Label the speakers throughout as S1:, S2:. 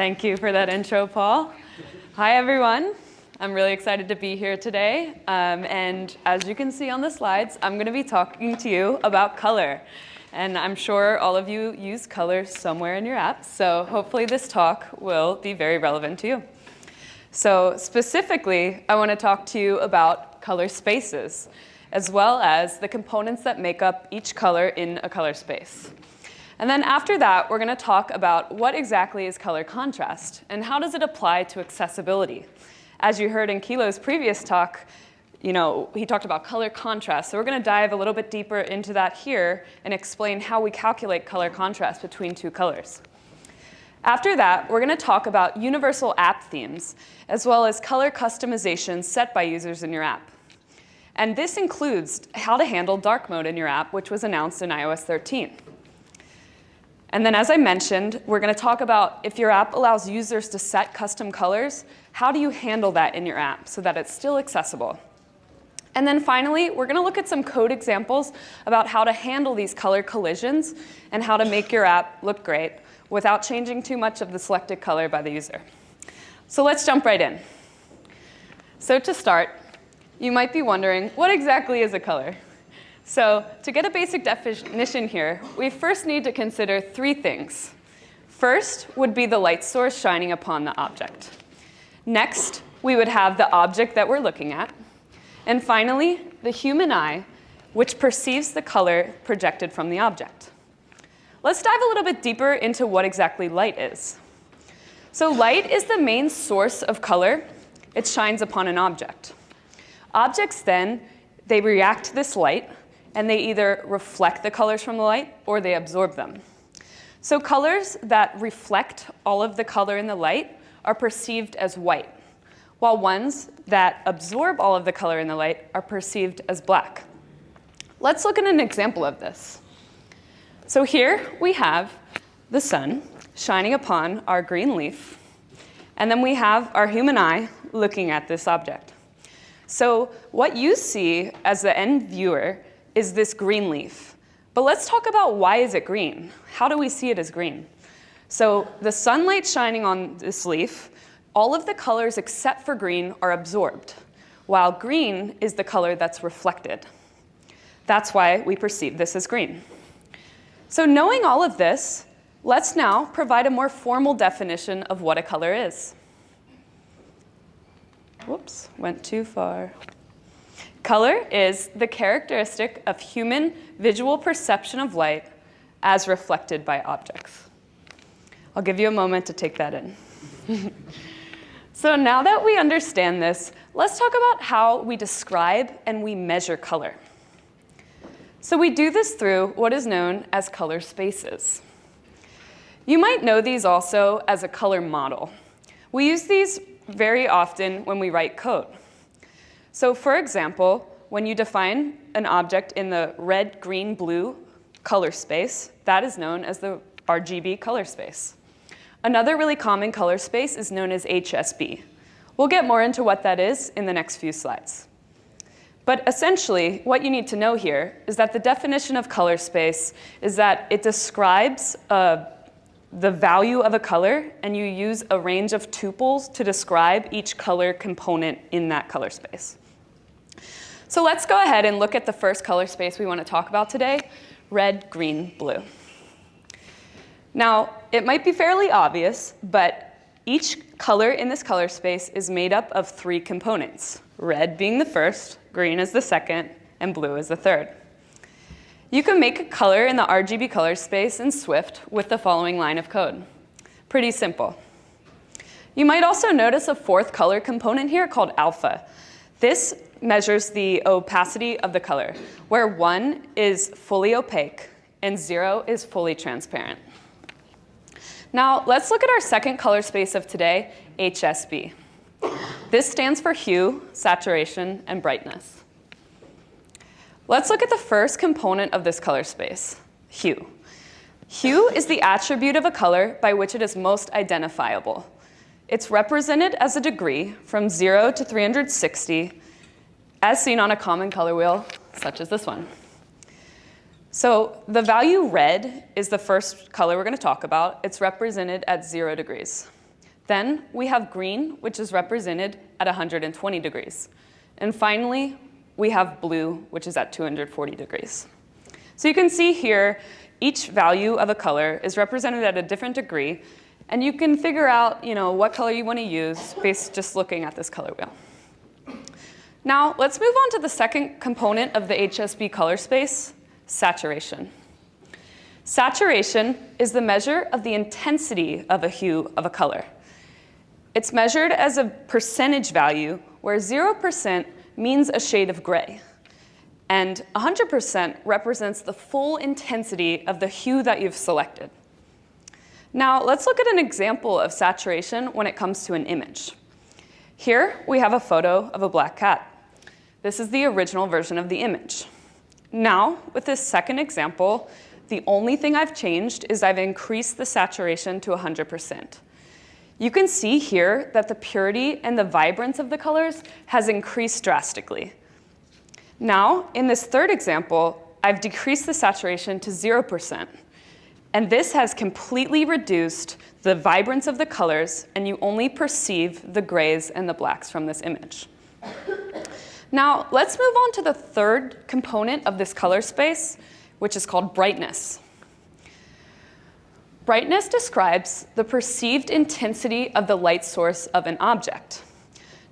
S1: Thank you for that intro, Paul. Hi, everyone. I'm really excited to be here today. And as you can see on the slides, I'm going to be talking to you about color. And I'm sure all of you use color somewhere in your apps, so hopefully this talk will be very relevant to you. So specifically, I want to talk to you about color spaces, as well as the components that make up each color in a color space. And then after that, we're going to talk about what exactly is color contrast, and how does it apply to accessibility. As you heard in Kilo's previous talk, he talked about color contrast. So we're going to dive a little bit deeper into that here and explain how we calculate color contrast between two colors. After that, we're going to talk about universal app themes, as well as color customizations set by users in your app. And this includes how to handle dark mode in your app, which was announced in iOS 13. And then, as I mentioned, we're going to talk about if your app allows users to set custom colors, how do you handle that in your app so that it's still accessible? And then finally, we're going to look at some code examples about how to handle these color collisions and how to make your app look great without changing too much of the selected color by the user. So let's jump right in. So to start, you might be wondering, what exactly is a color? So to get a basic definition here, we first need to consider three things. First would be the light source shining upon the object. Next, we would have the object that we're looking at. And finally, the human eye, which perceives the color projected from the object. Let's dive a little bit deeper into what exactly light is. So light is the main source of color. It shines upon an object. Objects then, they react to this light, and they either reflect the colors from the light or they absorb them. So colors that reflect all of the color in the light are perceived as white, while ones that absorb all of the color in the light are perceived as black. Let's look at an example of this. So here we have the sun shining upon our green leaf, and then we have our human eye looking at this object. So what you see as the end viewer is this green leaf. But let's talk about why is it green? How do we see it as green? So the sunlight shining on this leaf, all of the colors except for green are absorbed, while green is the color that's reflected. That's why we perceive this as green. So knowing all of this, let's now provide a more formal definition of what a color is. Whoops, went too far. Color is the characteristic of human visual perception of light as reflected by objects. I'll give you a moment to take that in. So now that we understand this, let's talk about how we describe and we measure color. So we do this through what is known as color spaces. You might know these also as a color model. We use these very often when we write code. So for example, when you define an object in the red, green, blue color space, that is known as the RGB color space. Another really common color space is known as HSB. We'll get more into what that is in the next few slides. But essentially, what you need to know here is that the definition of color space is that it describes the value of a color, and you use a range of tuples to describe each color component in that color space. So let's go ahead and look at the first color space we want to talk about today, red, green, blue. Now, it might be fairly obvious, but each color in this color space is made up of three components, red being the first, green is the second, and blue is the third. You can make a color in the RGB color space in Swift with the following line of code. Pretty simple. You might also notice a fourth color component here called alpha. This measures the opacity of the color, where 1 is fully opaque and 0 is fully transparent. Now, let's look at our second color space of today, HSB. This stands for hue, saturation, and brightness. Let's look at the first component of this color space, hue. Hue is the attribute of a color by which it is most identifiable. It's represented as a degree from 0 to 360, as seen on a common color wheel, such as this one. So the value red is the first color we're going to talk about. It's represented at 0 degrees. Then we have green, which is represented at 120 degrees. And finally, we have blue, which is at 240 degrees. So you can see here, each value of a color is represented at a different degree, and you can figure out, what color you want to use based just looking at this color wheel. Now, let's move on to the second component of the HSB color space, saturation. Saturation is the measure of the intensity of a hue of a color. It's measured as a percentage value, where 0% means a shade of gray, and 100% represents the full intensity of the hue that you've selected. Now, let's look at an example of saturation when it comes to an image. Here, we have a photo of a black cat. This is the original version of the image. Now, with this second example, the only thing I've changed is I've increased the saturation to 100%. You can see here that the purity and the vibrance of the colors has increased drastically. Now, in this third example, I've decreased the saturation to 0%. And this has completely reduced the vibrance of the colors, and you only perceive the grays and the blacks from this image. Now, let's move on to the third component of this color space, which is called brightness. Brightness describes the perceived intensity of the light source of an object.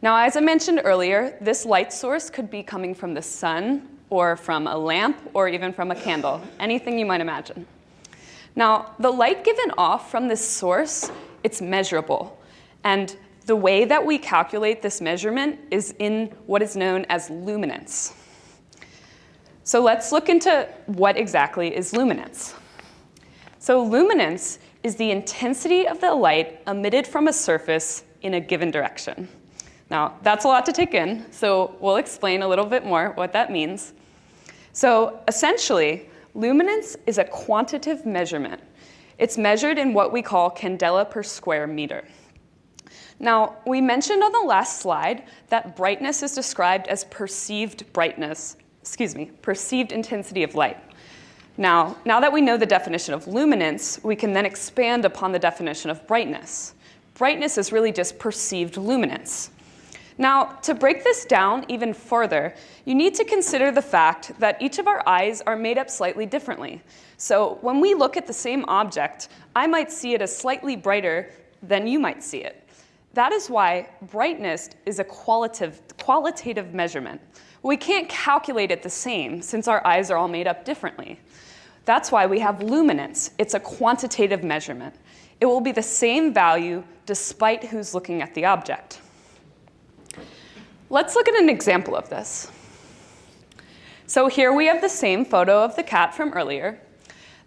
S1: Now, as I mentioned earlier, this light source could be coming from the sun, or from a lamp, or even from a candle, anything you might imagine. Now, the light given off from this source, it's measurable. And the way that we calculate this measurement is in what is known as luminance. So let's look into what exactly is luminance. So luminance is the intensity of the light emitted from a surface in a given direction. Now, that's a lot to take in, so we'll explain a little bit more what that means. So essentially, luminance is a quantitative measurement. It's measured in what we call candela per square meter. Now, we mentioned on the last slide that brightness is described as perceived intensity of light. Now that we know the definition of luminance, we can then expand upon the definition of brightness. Brightness is really just perceived luminance. Now, to break this down even further, you need to consider the fact that each of our eyes are made up slightly differently. So when we look at the same object, I might see it as slightly brighter than you might see it. That is why brightness is a qualitative measurement. We can't calculate it the same since our eyes are all made up differently. That's why we have luminance. It's a quantitative measurement. It will be the same value despite who's looking at the object. Let's look at an example of this. So here we have the same photo of the cat from earlier.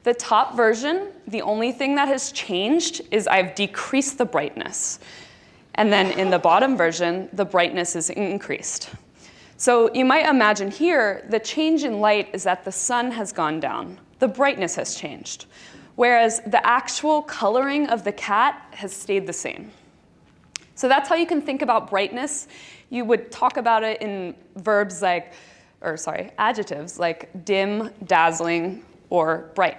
S1: The top version, the only thing that has changed is I've decreased the brightness. And then in the bottom version, the brightness is increased. So you might imagine here, the change in light is that the sun has gone down. The brightness has changed, whereas the actual coloring of the cat has stayed the same. So that's how you can think about brightness. You would talk about it in adjectives like dim, dazzling, or bright.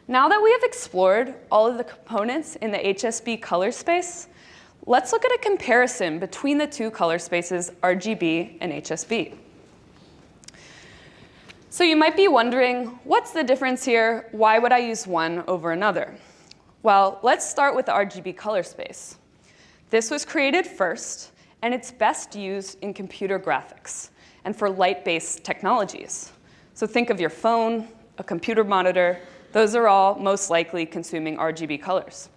S1: Now that we have explored all of the components in the HSB color space, let's look at a comparison between the two color spaces, RGB and HSB. So you might be wondering, what's the difference here? Why would I use one over another? Well, let's start with the RGB color space. This was created first, and it's best used in computer graphics and for light-based technologies. So think of your phone, a computer monitor. Those are all most likely consuming RGB colors.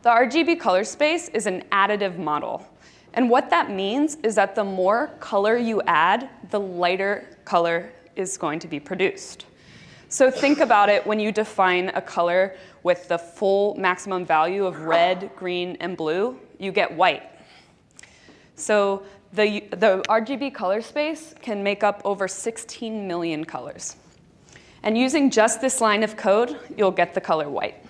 S1: The RGB color space is an additive model. And what that means is that the more color you add, the lighter color is going to be produced. So think about it when you define a color with the full maximum value of red, green, and blue, you get white. So the RGB color space can make up over 16 million colors. And using just this line of code, you'll get the color white.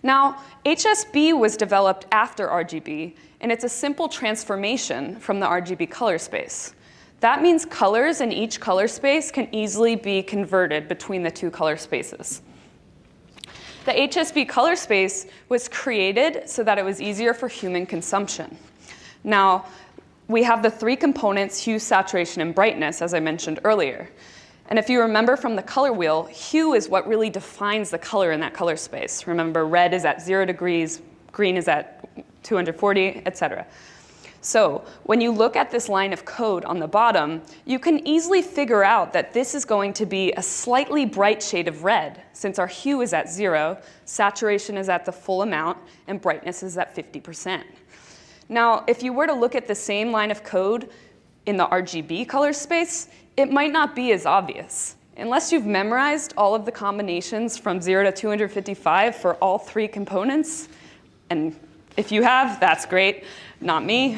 S1: Now, HSB was developed after RGB, and it's a simple transformation from the RGB color space. That means colors in each color space can easily be converted between the two color spaces. The HSB color space was created so that it was easier for human consumption. Now, we have the three components, hue, saturation, and brightness, as I mentioned earlier. And if you remember from the color wheel, hue is what really defines the color in that color space. Remember, red is at 0 degrees, green is at 240, etc. So when you look at this line of code on the bottom, you can easily figure out that this is going to be a slightly bright shade of red, since our hue is at 0, saturation is at the full amount, and brightness is at 50%. Now, if you were to look at the same line of code in the RGB color space, it might not be as obvious. Unless you've memorized all of the combinations from 0 to 255 for all three components, and if you have, that's great, not me,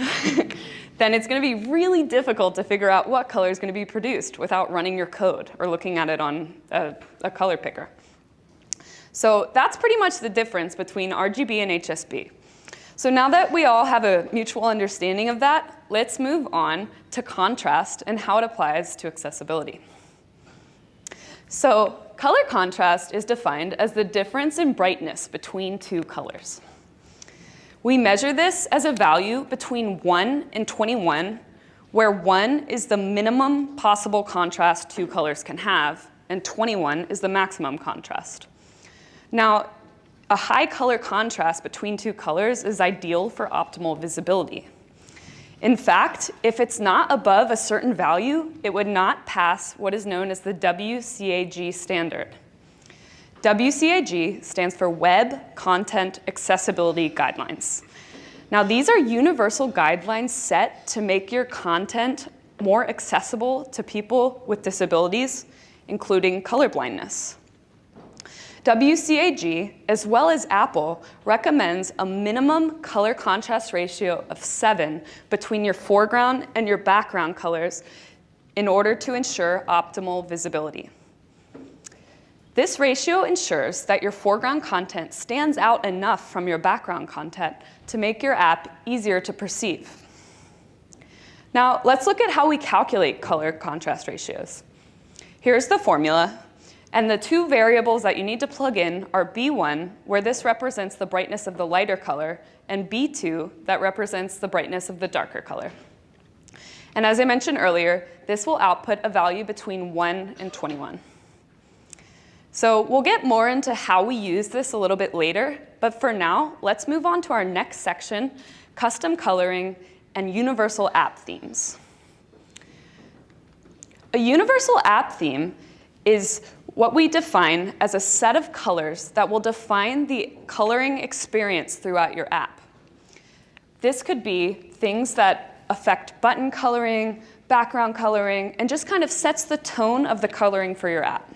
S1: then it's going to be really difficult to figure out what color is going to be produced without running your code or looking at it on a color picker. So that's pretty much the difference between RGB and HSB. So now that we all have a mutual understanding of that, let's move on to contrast and how it applies to accessibility. So color contrast is defined as the difference in brightness between two colors. We measure this as a value between 1 and 21, where 1 is the minimum possible contrast two colors can have, and 21 is the maximum contrast. Now, a high color contrast between two colors is ideal for optimal visibility. In fact, if it's not above a certain value, it would not pass what is known as the WCAG standard. WCAG stands for Web Content Accessibility Guidelines. Now, these are universal guidelines set to make your content more accessible to people with disabilities, including colorblindness. WCAG, as well as Apple, recommends a minimum color contrast ratio of 7 between your foreground and your background colors in order to ensure optimal visibility. This ratio ensures that your foreground content stands out enough from your background content to make your app easier to perceive. Now, let's look at how we calculate color contrast ratios. Here's the formula, and the two variables that you need to plug in are B1, where this represents the brightness of the lighter color, and B2, that represents the brightness of the darker color. And as I mentioned earlier, this will output a value between 1 and 21. So we'll get more into how we use this a little bit later, but for now, let's move on to our next section, custom coloring and universal app themes. A universal app theme is what we define as a set of colors that will define the coloring experience throughout your app. This could be things that affect button coloring, background coloring, and just kind of sets the tone of the coloring for your app.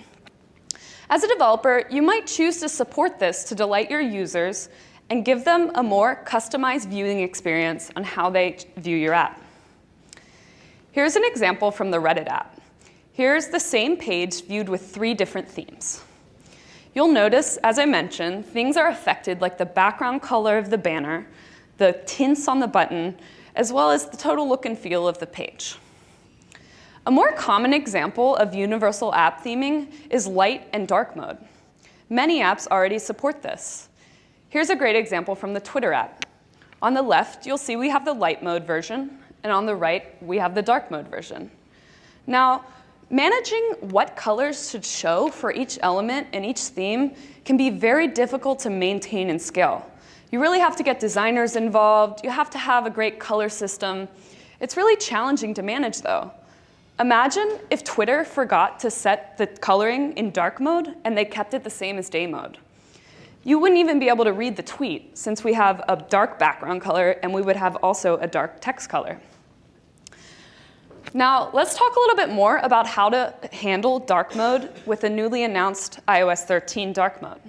S1: As a developer, you might choose to support this to delight your users and give them a more customized viewing experience on how they view your app. Here's an example from the Reddit app. Here's the same page viewed with 3 different themes. You'll notice, as I mentioned, things are affected like the background color of the banner, the tints on the button, as well as the total look and feel of the page. A more common example of universal app theming is light and dark mode. Many apps already support this. Here's a great example from the Twitter app. On the left, you'll see we have the light mode version, and on the right, we have the dark mode version. Now, managing what colors should show for each element in each theme can be very difficult to maintain and scale. You really have to get designers involved. You have to have a great color system. It's really challenging to manage, though. Imagine if Twitter forgot to set the coloring in dark mode and they kept it the same as day mode. You wouldn't even be able to read the tweet since we have a dark background color and we would have also a dark text color. Now, let's talk a little bit more about how to handle dark mode with the newly announced iOS 13 dark mode.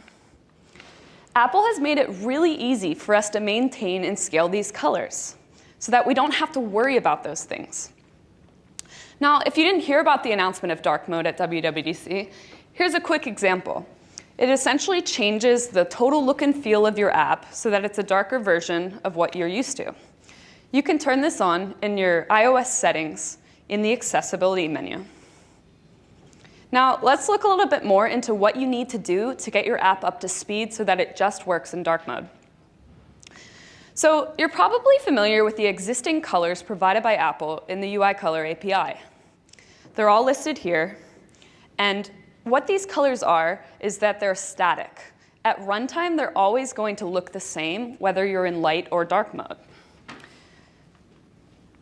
S1: Apple has made it really easy for us to maintain and scale these colors so that we don't have to worry about those things. Now, if you didn't hear about the announcement of dark mode at WWDC, here's a quick example. It essentially changes the total look and feel of your app so that it's a darker version of what you're used to. You can turn this on in your iOS settings in the accessibility menu. Now, let's look a little bit more into what you need to do to get your app up to speed so that it just works in dark mode. So you're probably familiar with the existing colors provided by Apple in the UiColor API. They're all listed here. And what these colors are is that they're static. At runtime, they're always going to look the same, whether you're in light or dark mode.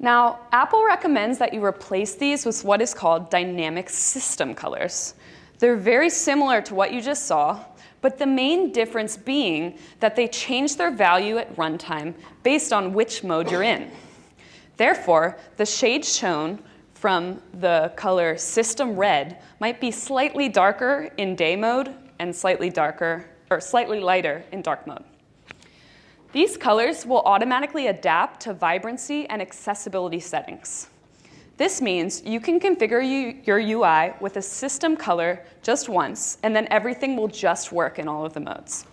S1: Now, Apple recommends that you replace these with what is called dynamic system colors. They're very similar to what you just saw, but the main difference being that they change their value at runtime based on which mode you're in. Therefore, the shades shown from the color system red might be slightly darker in day mode and slightly lighter in dark mode. These colors will automatically adapt to vibrancy and accessibility settings. This means you can configure your UI with a system color just once, and then everything will just work in all of the modes.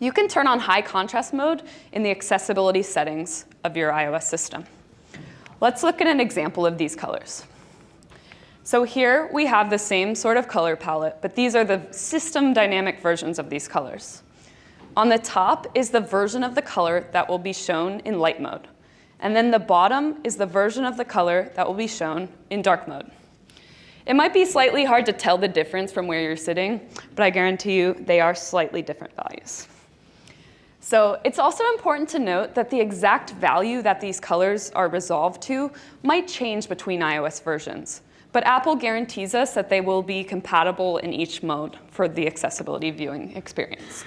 S1: You can turn on high contrast mode in the accessibility settings of your iOS system. Let's look at an example of these colors. So here we have the same sort of color palette, but these are the system dynamic versions of these colors. On the top is the version of the color that will be shown in light mode. And then the bottom is the version of the color that will be shown in dark mode. It might be slightly hard to tell the difference from where you're sitting, but I guarantee you they are slightly different values. So it's also important to note that the exact value that these colors are resolved to might change between iOS versions. But Apple guarantees us that they will be compatible in each mode for the accessibility viewing experience.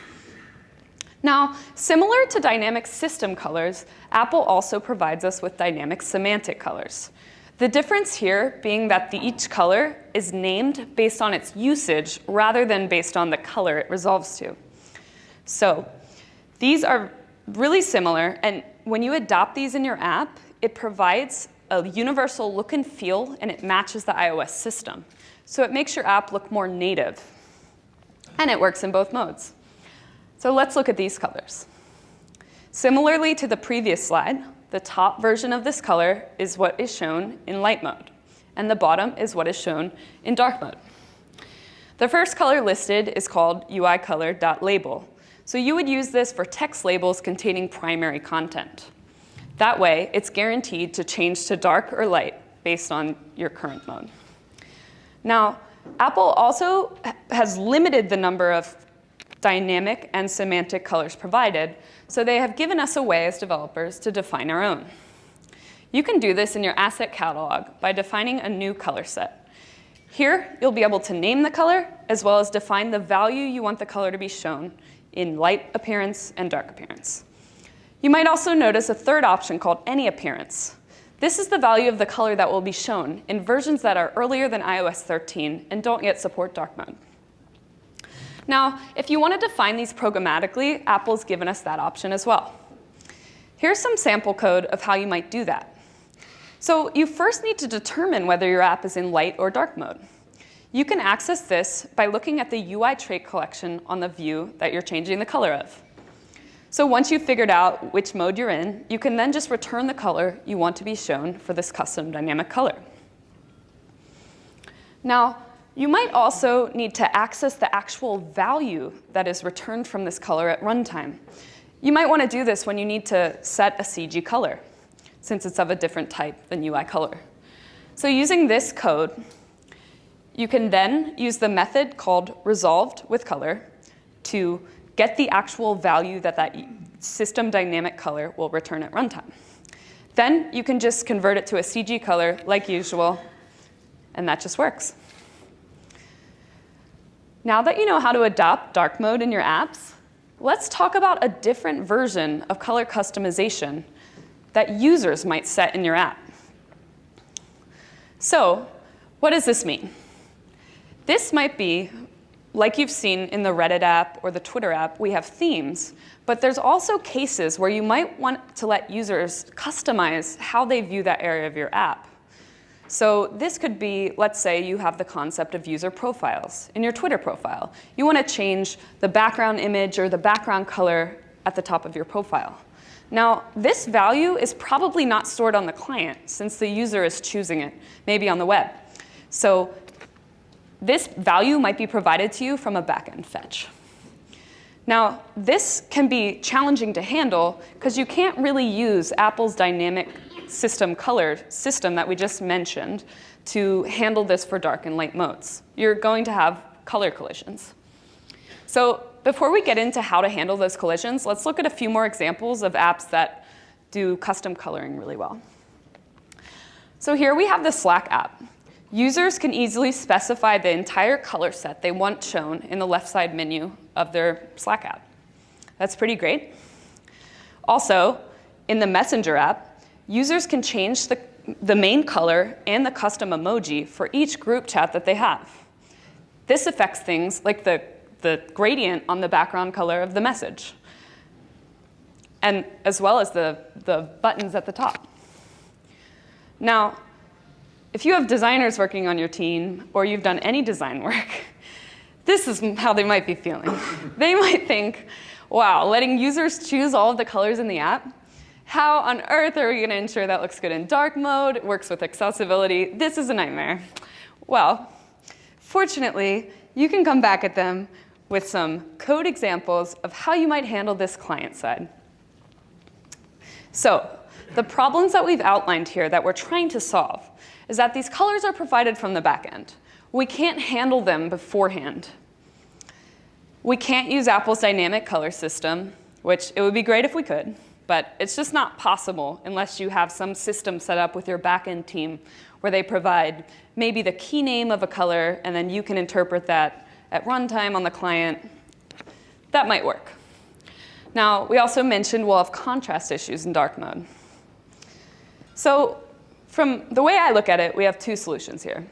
S1: Now, similar to dynamic system colors, Apple also provides us with dynamic semantic colors. The difference here being that each color is named based on its usage rather than based on the color it resolves to. So these are really similar, and when you adopt these in your app, it provides a universal look and feel, and it matches the iOS system. So it makes your app look more native, and it works in both modes. So let's look at these colors. Similarly to the previous slide, the top version of this color is what is shown in light mode, and the bottom is what is shown in dark mode. The first color listed is called UiColor.label. So you would use this for text labels containing primary content. That way, it's guaranteed to change to dark or light based on your current mode. Now, Apple also has limited the number of dynamic and semantic colors provided, so they have given us a way as developers to define our own. You can do this in your asset catalog by defining a new color set. Here, you'll be able to name the color, as well as define the value you want the color to be shown in light appearance and dark appearance. You might also notice a third option called any appearance. This is the value of the color that will be shown in versions that are earlier than iOS 13 and don't yet support dark mode. Now, if you want to define these programmatically, Apple's given us that option as well. Here's some sample code of how you might do that. So you first need to determine whether your app is in light or dark mode. You can access this by looking at the UI trait collection on the view that you're changing the color of. So once you've figured out which mode you're in, you can then just return the color you want to be shown for this custom dynamic color. Now, you might also need to access the actual value that is returned from this color at runtime. You might want to do this when you need to set a CG color, since it's of a different type than UiColor. So using this code, you can then use the method called resolved with color to get the actual value that system dynamic color will return at runtime. Then you can just convert it to a CG color like usual, and that just works. Now that you know how to adopt dark mode in your apps, let's talk about a different version of color customization that users might set in your app. So, what does this mean? This might be, like you've seen in the Reddit app or the Twitter app, we have themes, but there's also cases where you might want to let users customize how they view that area of your app. So this could be, let's say you have the concept of user profiles in your Twitter profile. You want to change the background image or the background color at the top of your profile. Now, this value is probably not stored on the client since the user is choosing it, maybe on the web. So this value might be provided to you from a backend fetch. Now, this can be challenging to handle because you can't really use Apple's dynamic system color system that we just mentioned to handle this for dark and light modes. You're going to have color collisions. So before we get into how to handle those collisions, let's look at a few more examples of apps that do custom coloring really well. So here we have the Slack app. Users can easily specify the entire color set they want shown in the left side menu of their Slack app. That's pretty great. Also, in the Messenger app, users can change the main color and the custom emoji for each group chat that they have. This affects things like the gradient on the background color of the message, and as well as the buttons at the top. Now, if you have designers working on your team, or you've done any design work, this is how they might be feeling. They might think, wow, letting users choose all of the colors in the app? How on earth are we going to ensure that looks good in dark mode, works with accessibility? This is a nightmare. Well, fortunately, you can come back at them with some code examples of how you might handle this client side. So the problems that we've outlined here that we're trying to solve is that these colors are provided from the back end. We can't handle them beforehand. We can't use Apple's dynamic color system, which it would be great if we could, but it's just not possible unless you have some system set up with your back-end team where they provide maybe the key name of a color, and then you can interpret that at runtime on the client. That might work. Now, we also mentioned we'll have contrast issues in dark mode. So from the way I look at it, we have two solutions here.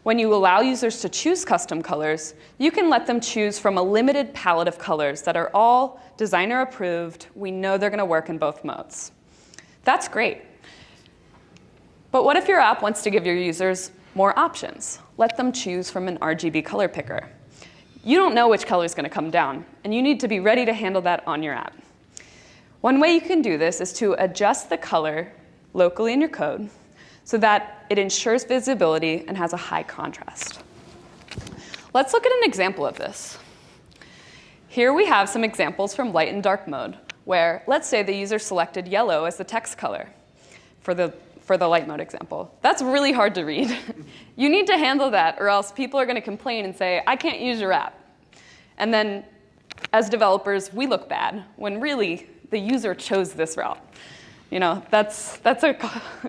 S1: When you allow users to choose custom colors, you can let them choose from a limited palette of colors that are all designer approved. We know they're going to work in both modes. That's great. But what if your app wants to give your users more options? Let them choose from an RGB color picker. You don't know which color is going to come down, and you need to be ready to handle that on your app. One way you can do this is to adjust the color locally in your code so that it ensures visibility and has a high contrast. Let's look at an example of this. Here we have some examples from light and dark mode, where let's say the user selected yellow as the text color for the light mode example. That's really hard to read. You need to handle that, or else people are going to complain and say, I can't use your app. And then, as developers, we look bad, when really the user chose this route. You know, that's a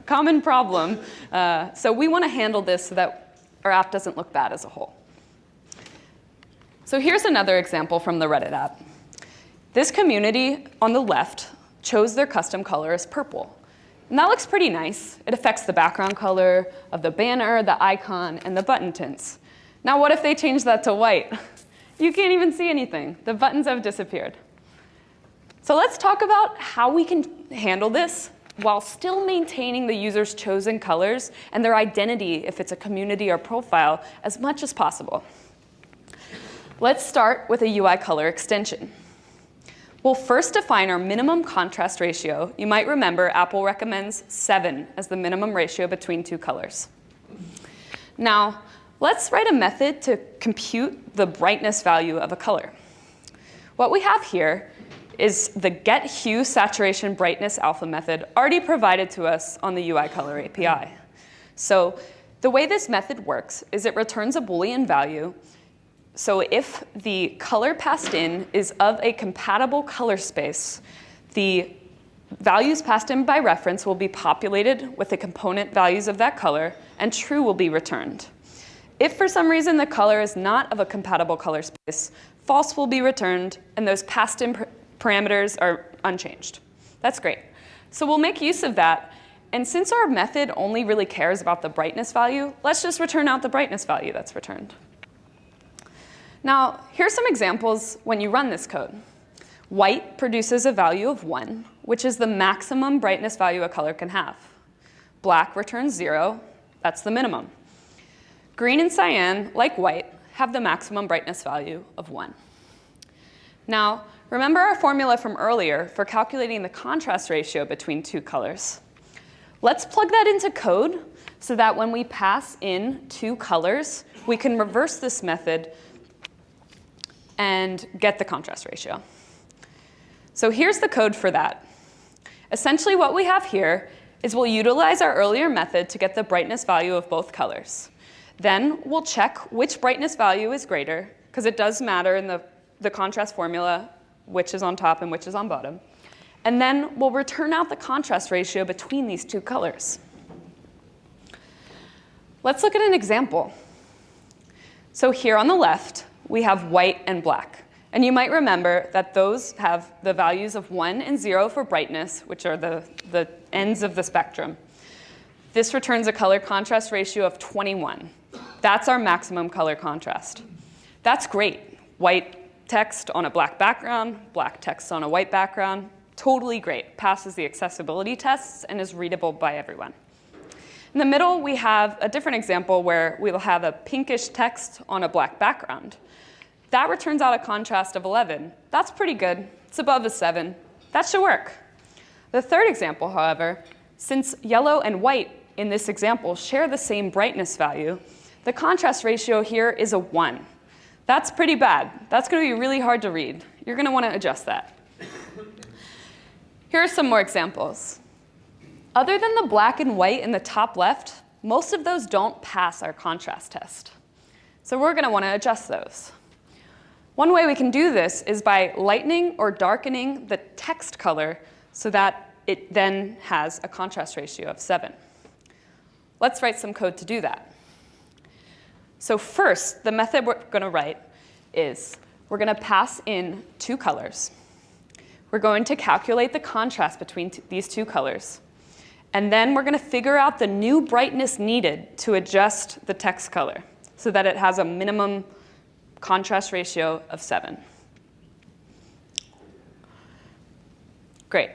S1: common problem. So we want to handle this so that our app doesn't look bad as a whole. So here's another example from the Reddit app. This community on the left chose their custom color as purple. And that looks pretty nice. It affects the background color of the banner, the icon, and the button tints. Now what if they change that to white? You can't even see anything. The buttons have disappeared. So let's talk about how we can handle this while still maintaining the user's chosen colors and their identity, if it's a community or profile, as much as possible. Let's start with a UiColor extension. We'll first define our minimum contrast ratio. You might remember Apple recommends 7 as the minimum ratio between two colors. Now, let's write a method to compute the brightness value of a color. What we have here is the getHueSaturationBrightnessAlpha method already provided to us on the UiColor API. So the way this method works is it returns a Boolean value. So if the color passed in is of a compatible color space, the values passed in by reference will be populated with the component values of that color, and true will be returned. If for some reason the color is not of a compatible color space, false will be returned, and those passed in parameters are unchanged. That's great. So we'll make use of that. And since our method only really cares about the brightness value, let's just return out the brightness value that's returned. Now, here's some examples when you run this code. White produces a value of 1, which is the maximum brightness value a color can have. Black returns 0. That's the minimum. Green and cyan, like white, have the maximum brightness value of 1. Now, remember our formula from earlier for calculating the contrast ratio between two colors. Let's plug that into code so that when we pass in 2 colors, we can reverse this method and get the contrast ratio. So here's the code for that. Essentially what we have here is we'll utilize our earlier method to get the brightness value of both colors. Then we'll check which brightness value is greater, because it does matter in the contrast formula which is on top and which is on bottom. And then we'll return out the contrast ratio between these 2 colors. Let's look at an example. So here on the left, we have white and black. And you might remember that those have the values of 1 and 0 for brightness, which are the ends of the spectrum. This returns a color contrast ratio of 21. That's our maximum color contrast. That's great. White text on a black background, black text on a white background. Totally great. Passes the accessibility tests and is readable by everyone. In the middle, we have a different example where we'll have a pinkish text on a black background. That returns out a contrast of 11. That's pretty good. It's above a 7. That should work. The third example, however, since yellow and white in this example share the same brightness value, the contrast ratio here is a 1. That's pretty bad. That's going to be really hard to read. You're going to want to adjust that. Here are some more examples. Other than the black and white in the top left, most of those don't pass our contrast test. So we're going to want to adjust those. One way we can do this is by lightening or darkening the text color so that it then has a contrast ratio of 7. Let's write some code to do that. So first, the method we're going to write is we're going to pass in 2 colors. We're going to calculate the contrast between these 2 colors. And then we're going to figure out the new brightness needed to adjust the text color so that it has a minimum contrast ratio of 7. Great.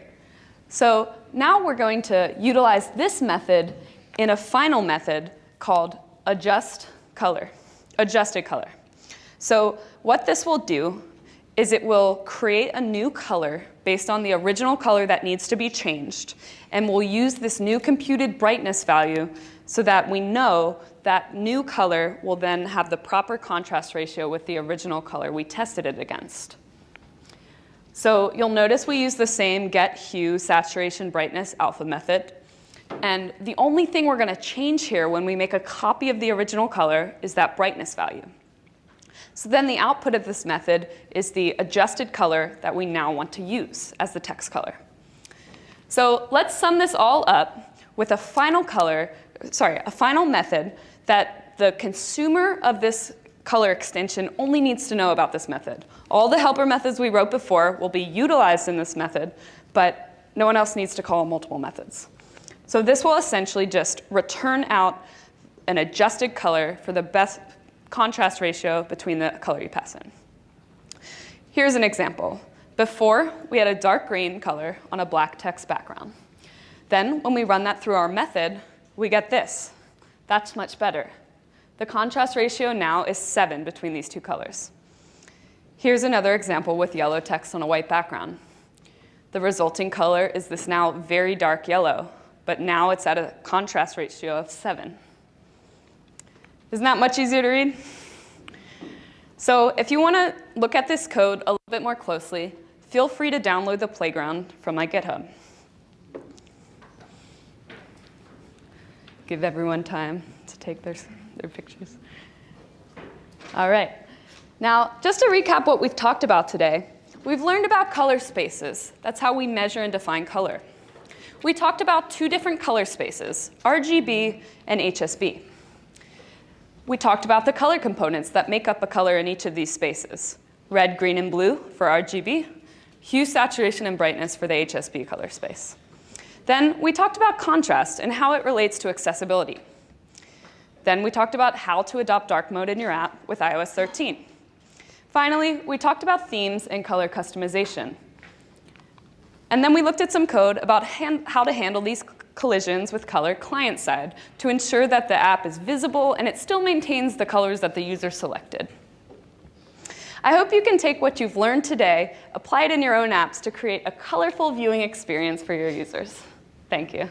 S1: So now we're going to utilize this method in a final method called adjusted color. So what this will do is it will create a new color based on the original color that needs to be changed. And we'll use this new computed brightness value so that we know that new color will then have the proper contrast ratio with the original color we tested it against. So you'll notice we use the same get, hue, saturation, brightness, alpha method. And the only thing we're going to change here when we make a copy of the original color is that brightness value. So then the output of this method is the adjusted color that we now want to use as the text color. So let's sum this all up with a final method that the consumer of this color extension only needs to know about this method. All the helper methods we wrote before will be utilized in this method, but no one else needs to call multiple methods. So this will essentially just return out an adjusted color for the best contrast ratio between the color you pass in. Here's an example. Before, we had a dark green color on a black text background. Then, when we run that through our method, we get this. That's much better. The contrast ratio now is 7 between these 2 colors. Here's another example with yellow text on a white background. The resulting color is this now very dark yellow, but now it's at a contrast ratio of 7. Isn't that much easier to read? So if you want to look at this code a little bit more closely, feel free to download the playground from my GitHub. Give everyone time to take their pictures. All right. Now, just to recap what we've talked about today, we've learned about color spaces. That's how we measure and define color. We talked about 2 different color spaces, RGB and HSB. We talked about the color components that make up a color in each of these spaces. Red, green, and blue for RGB, hue, saturation, and brightness for the HSB color space. Then we talked about contrast and how it relates to accessibility. Then we talked about how to adopt dark mode in your app with iOS 13. Finally, we talked about themes and color customization. And then we looked at some code about how to handle these collisions with color client-side to ensure that the app is visible and it still maintains the colors that the user selected. I hope you can take what you've learned today, apply it in your own apps to create a colorful viewing experience for your users. Thank you.